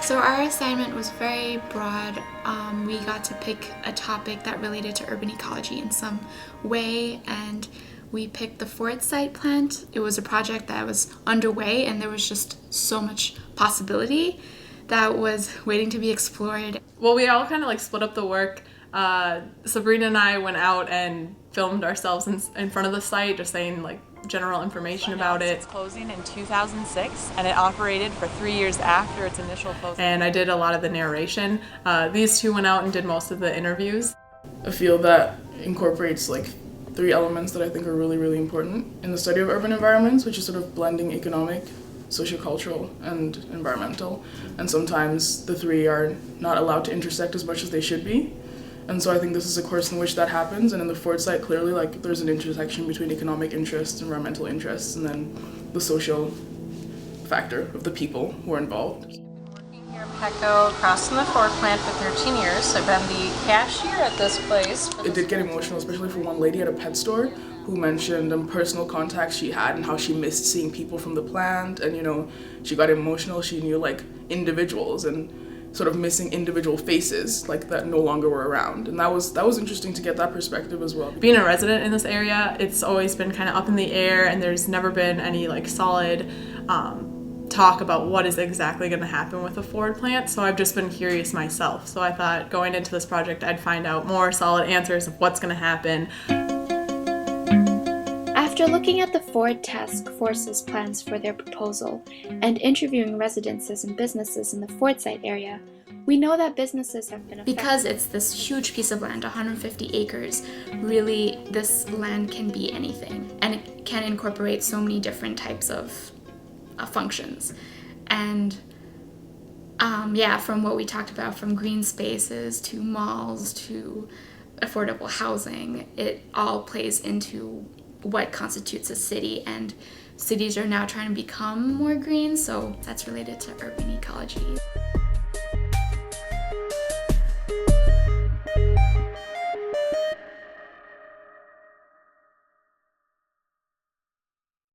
So our assignment was very broad. We got to pick a topic that related to urban ecology in some way, and we picked the Ford site plant. It was a project that was underway, and there was just so much possibility that was waiting to be explored. Well, we all kind of like split up the work. Sabrina and I went out and filmed ourselves in front of the site, just saying like general information about it. It's closing in 2006, and it operated for 3 years after its initial closing. And I did a lot of the narration. These two went out and did most of the interviews. A field that incorporates like 3 elements that I think are really, really important in the study of urban environments, which is sort of blending economic, sociocultural, and environmental. And sometimes the 3 are not allowed to intersect as much as they should be. And so I think this is a course in which that happens, and in the Ford site, clearly, like, there's an intersection between economic interests, environmental interests, and then the social factor of the people who are involved. Working here in Petco, across from the Ford plant for 13 years. I've been the cashier at this place. It did get emotional, especially for one lady at a pet store who mentioned personal contacts she had and how she missed seeing people from the plant, and, you know, she got emotional. She knew, like, individuals and sort of missing individual faces like that no longer were around, and that was interesting to get that perspective as well. Being a resident in this area, it's always been kind of up in the air, and there's never been any like solid talk about what is exactly going to happen with the Ford plant, so I've just been curious myself. So I thought going into this project I'd find out more solid answers of what's going to happen. After looking at the Ford Task Force's plans for their proposal and interviewing residences and businesses in the Ford site area, we know that businesses have been affected. Because it's this huge piece of land, 150 acres, really this land can be anything, and it can incorporate so many different types of functions. And from what we talked about, from green spaces to malls to affordable housing, it all plays into what constitutes a city, and cities are now trying to become more green, so that's related to urban ecology.